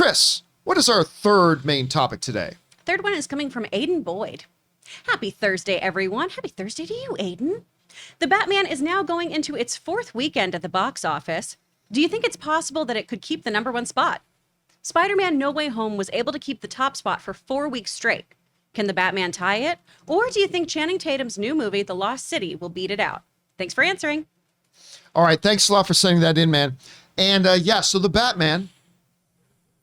Chris, what is our third main topic today? Third one is coming from Aiden Boyd. Happy Thursday, everyone. Happy Thursday to you, Aiden. The Batman is now going into its fourth weekend at the box office. Do you think it's possible that it could keep the number one spot? Spider-Man No Way Home was able to keep the top spot for 4 weeks straight. Can the Batman tie it? Or do you think Channing Tatum's new movie, The Lost City, will beat it out? Thanks for answering. All right, thanks a lot for sending that in, man. And so the Batman,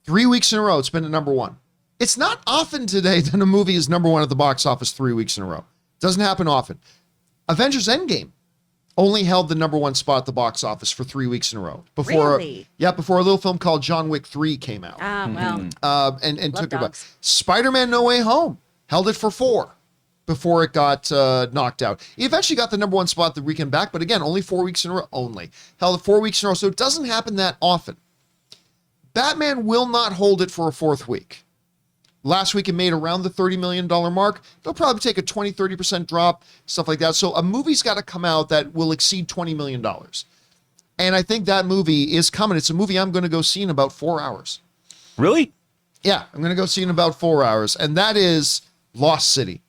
3 weeks in a row, it's been at number one. It's not often today that a movie is number one at the box office 3 weeks in a row. Doesn't happen often. Avengers Endgame only held the number one spot at the box office for 3 weeks in a row. Really? Before a little film called John Wick 3 came out. And took it back. Spider-Man No Way Home held it for 4 before it got knocked out. He eventually got the number one spot the weekend back, but again, only 4 weeks in a row. Held it 4 weeks in a row, so it doesn't happen that often. Batman will not hold it for a fourth week. Last week, it made around the $30 million mark. They'll probably take a 20-30% drop, stuff like that. So a movie's got to come out that will exceed $20 million. And I think that movie is coming. It's a movie I'm going to go see in about 4 hours. Really? Yeah, I'm going to go see it in about 4 hours. And that is Lost City.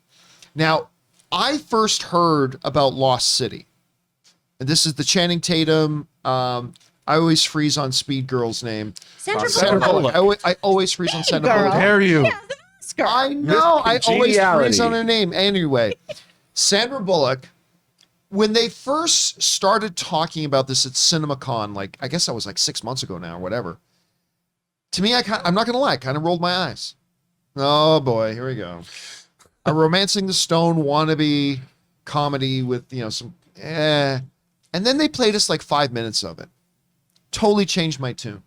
Now, I first heard about Lost City. And this is the Channing Tatum. I always freeze on Speed Girl's name. Sandra Bullock. I always freeze on Sandra Bullock. How dare you? Yeah, the Oscar. I know. I always Geniality. freeze on her name. Anyway, Sandra Bullock, when they first started talking about this at CinemaCon, I guess that was 6 months ago now or whatever. To me, I'm not going to lie, kind of rolled my eyes. Oh boy, here we go. A Romancing the Stone wannabe comedy with, some And then they played us 5 minutes of it. Totally changed my tune.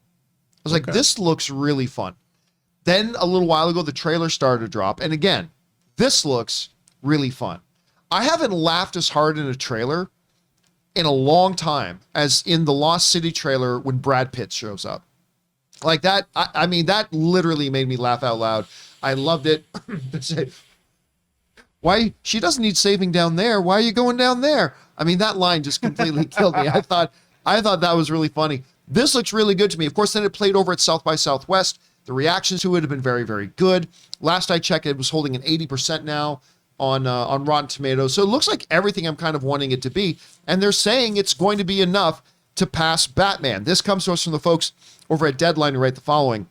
I was like, this looks really fun. Then a little while ago, the trailer started to drop. And again, this looks really fun. I haven't laughed as hard in a trailer in a long time as in the Lost City trailer when Brad Pitt shows up. Like that, I mean, that literally made me laugh out loud. I loved it. Why? She doesn't need saving down there. Why are you going down there? I mean, that line just completely killed me. I thought that was really funny. This looks really good to me. Of course, then it played over at South by Southwest. The reactions to it have been very, very good. Last I checked, it was holding an 80% now on Rotten Tomatoes. So it looks like everything I'm kind of wanting it to be. And they're saying it's going to be enough to pass Batman. This comes to us from the folks over at Deadline who write the following.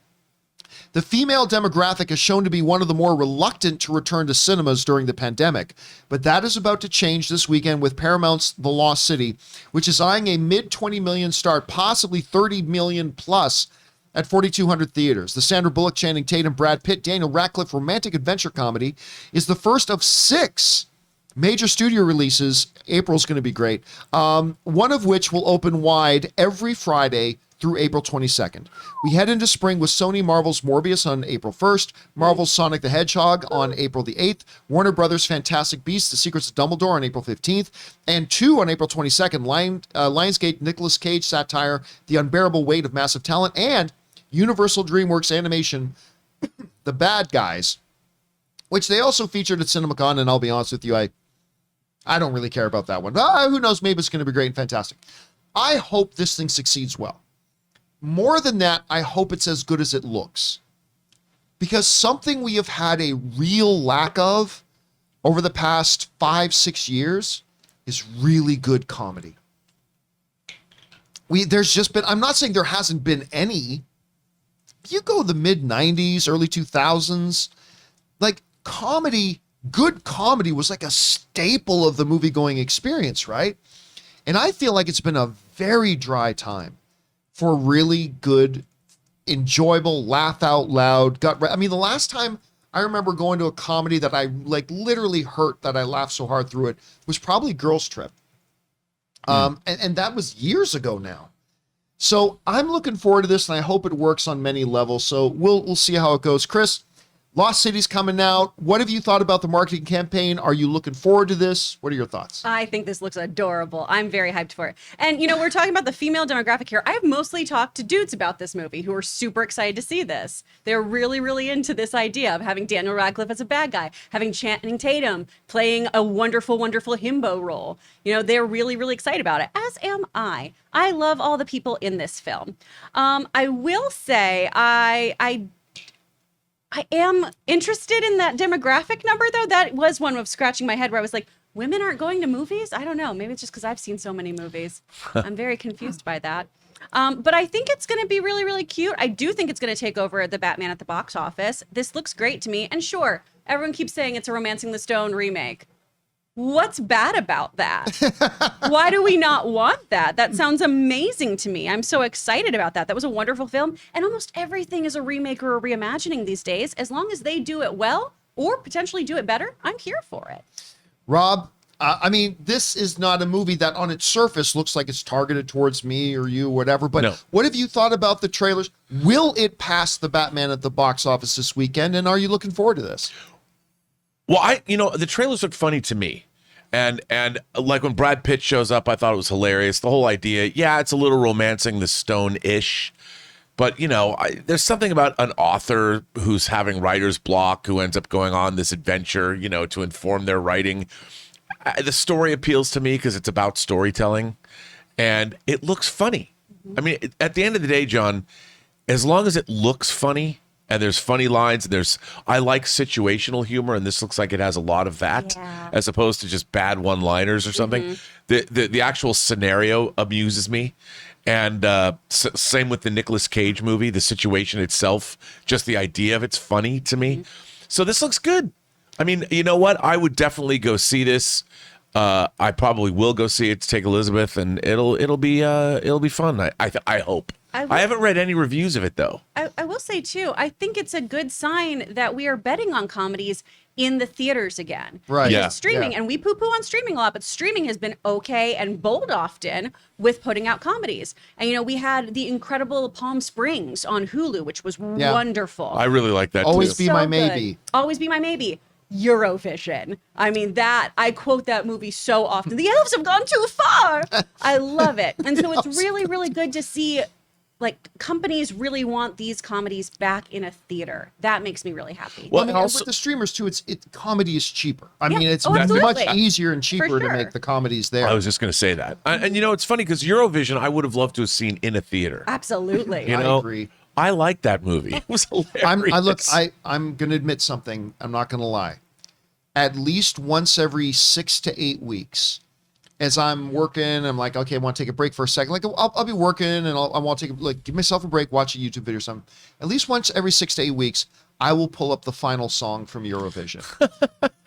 The female demographic is shown to be one of the more reluctant to return to cinemas during the pandemic, but that is about to change this weekend with Paramount's The Lost City, which is eyeing a mid-20 million start, possibly 30 million plus at 4,200 theaters. The Sandra Bullock, Channing Tatum, Brad Pitt, Daniel Radcliffe romantic adventure comedy is the first of 6 major studio releases. April's going to be great. One of which will open wide every Friday through April 22nd. We head into spring with Sony Marvel's Morbius on April 1st, Marvel's Sonic the Hedgehog on April the 8th, Warner Brothers' Fantastic Beasts, The Secrets of Dumbledore on April 15th, and 2 on April 22nd, Lionsgate Nicolas Cage satire, The Unbearable Weight of Massive Talent, and Universal DreamWorks animation, The Bad Guys, which they also featured at CinemaCon, and I'll be honest with you, I don't really care about that one. Who knows, maybe it's going to be great and fantastic. I hope this thing succeeds well. More than that, I hope it's as good as it looks. Because something we have had a real lack of over the past 5-6 years is really good comedy. There's just been, I'm not saying there hasn't been any. You go the mid-90s, early 2000s, comedy, good comedy was like a staple of the movie-going experience, right? And I feel like it's been a very dry time for really good, enjoyable, laugh out loud, the last time I remember going to a comedy that I literally hurt that I laughed so hard through it was probably Girls Trip. And that was years ago now. So I'm looking forward to this and I hope it works on many levels. So we'll see how it goes. Chris, Lost City's coming out. What have you thought about the marketing campaign? Are you looking forward to this? What are your thoughts? I think this looks adorable. I'm very hyped for it. And, we're talking about the female demographic here. I've mostly talked to dudes about this movie who are super excited to see this. They're really, really into this idea of having Daniel Radcliffe as a bad guy, having Channing Tatum playing a wonderful, wonderful himbo role. They're really, really excited about it, as am I. I love all the people in this film. I will say I am interested in that demographic number, though. That was one of scratching my head where I was like, women aren't going to movies? I don't know. Maybe it's just because I've seen so many movies. I'm very confused by that. But I think it's going to be really, really cute. I do think it's going to take over the Batman at the box office. This looks great to me. And sure, everyone keeps saying it's a Romancing the Stone remake. What's bad about that? Why do we not want that? That sounds amazing to me. I'm so excited about that. That was a wonderful film. And almost everything is a remake or a reimagining these days. As long as they do it well or potentially do it better, I'm here for it. Rob, this is not a movie that on its surface looks like it's targeted towards me or you, whatever. But No. What have you thought about the trailers? Will it pass the Batman at the box office this weekend? And are you looking forward to this? Well, the trailers look funny to me. And like when Brad Pitt shows up, I thought it was hilarious. The whole idea, yeah, it's a little Romancing the Stone-ish. But, there's something about an author who's having writer's block who ends up going on this adventure, to inform their writing. The story appeals to me because it's about storytelling. And it looks funny. I mean, at the end of the day, John, as long as it looks funny, and there's funny lines, and I like situational humor, and this looks like it has a lot of that, as opposed to just bad one-liners or something. The actual scenario amuses me, and same with the Nicolas Cage movie. The situation itself, just the idea of it's funny to me. So this looks good. I mean, you know what? I would definitely go see this. I probably will go see it to take Elizabeth, and it'll be fun. I hope. I haven't read any reviews of it, though. I will say, too, I think it's a good sign that we are betting on comedies in the theaters again. Right. Because Yeah. streaming, and we poo-poo on streaming a lot, but streaming has been okay and bold often with putting out comedies. And, we had the incredible Palm Springs on Hulu, which was wonderful. I really like that, Always too. be my good. maybe. Always be my maybe. Eurovision. I mean, I quote that movie so often. The elves have gone too far. I love it. And so it's really, really good to see companies really want these comedies back in a theater. That makes me really happy. Well, And also, with the streamers too, comedy is cheaper. I Yeah. mean, it's Oh, much absolutely. easier and cheaper For to sure. make the comedies there. I was just going to say that. And it's funny because Eurovision, I would have loved to have seen in a theater. Absolutely. You I know, agree. I like that movie. It was hilarious. I'm going to admit something. I'm not going to lie. At least once every 6 to 8 weeks, as I'm working, I'm like, okay, I want to take a break for a second. Like I'll be working and I want to give myself a break, watch a YouTube video or something. At least once every 6 to 8 weeks, I will pull up the final song from Eurovision.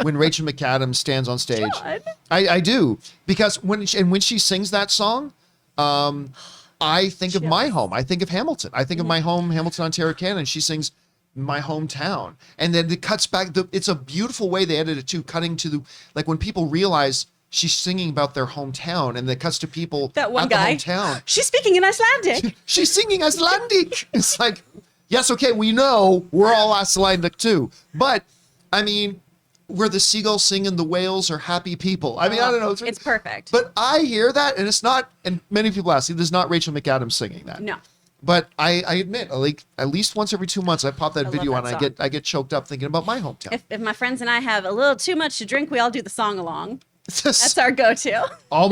When Rachel McAdams stands on stage. John. I do. Because when she sings that song, I think of my home. I think of Hamilton. I think of my home, Hamilton, Ontario, Canada, and she sings my hometown. And then it cuts back. It's a beautiful way they edited it too, cutting to when people realize she's singing about their hometown, and it cuts to people That one at guy. the hometown. She's speaking in Icelandic. She's singing Icelandic. It's like, yes, okay, we know we're all Icelandic too. But, I mean, where the seagulls sing and the whales are happy people. I mean, I don't know. It's perfect. But I hear that, and it's not, and many people ask, there's not Rachel McAdams singing that. No. But I admit, at least once every 2 months, I pop that love video that on, song. I get choked up thinking about my hometown. If my friends and I have a little too much to drink, we all do the song along. That's our go-to. I'll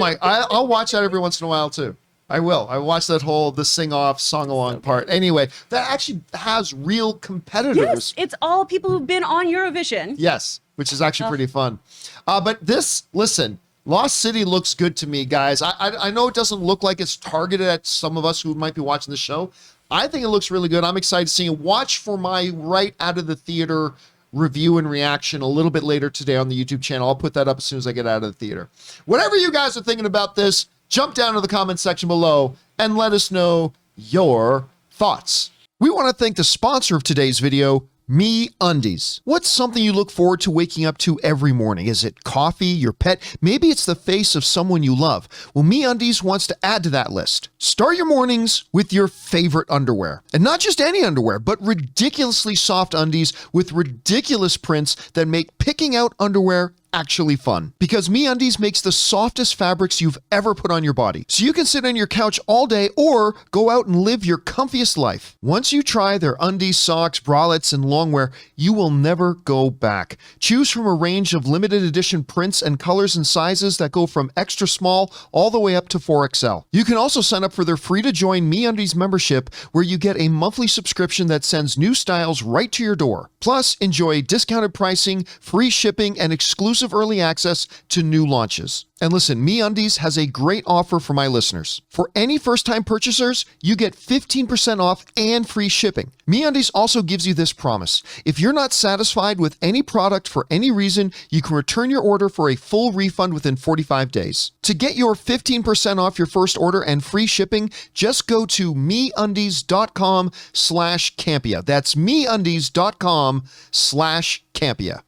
watch that every once in a while too. I will. I watch that the sing-off, song-along part. Anyway, that actually has real competitors. Yes, it's all people who've been on Eurovision. Yes, which is actually pretty fun. But listen, Lost City looks good to me, guys. I know it doesn't look like it's targeted at some of us who might be watching the show. I think it looks really good. I'm excited to see it. Watch for my right out of the theater review and reaction a little bit later today on the YouTube channel. I'll put that up as soon as I get out of the theater. Whatever you guys are thinking about this, jump down to the comment section below and let us know your thoughts. We want to thank the sponsor of today's video, Me Undies. What's something you look forward to waking up to every morning? Is it coffee, your pet? Maybe it's the face of someone you love. Well, Me Undies wants to add to that list. Start your mornings with your favorite underwear. And not just any underwear, but ridiculously soft undies with ridiculous prints that make picking out underwear actually fun. Because MeUndies makes the softest fabrics you've ever put on your body. So you can sit on your couch all day or go out and live your comfiest life. Once you try their undies, socks, bralettes, and longwear, you will never go back. Choose from a range of limited edition prints and colors and sizes that go from extra small all the way up to 4XL. You can also sign up for their free to join MeUndies membership, where you get a monthly subscription that sends new styles right to your door. Plus, enjoy discounted pricing, free shipping, and exclusive early access to new launches. And listen, MeUndies has a great offer for my listeners. For any first-time purchasers, you get 15% off and free shipping. MeUndies also gives you this promise. If you're not satisfied with any product for any reason, you can return your order for a full refund within 45 days. To get your 15% off your first order and free shipping, just go to MeUndies.com/Campea. That's MeUndies.com/Campea.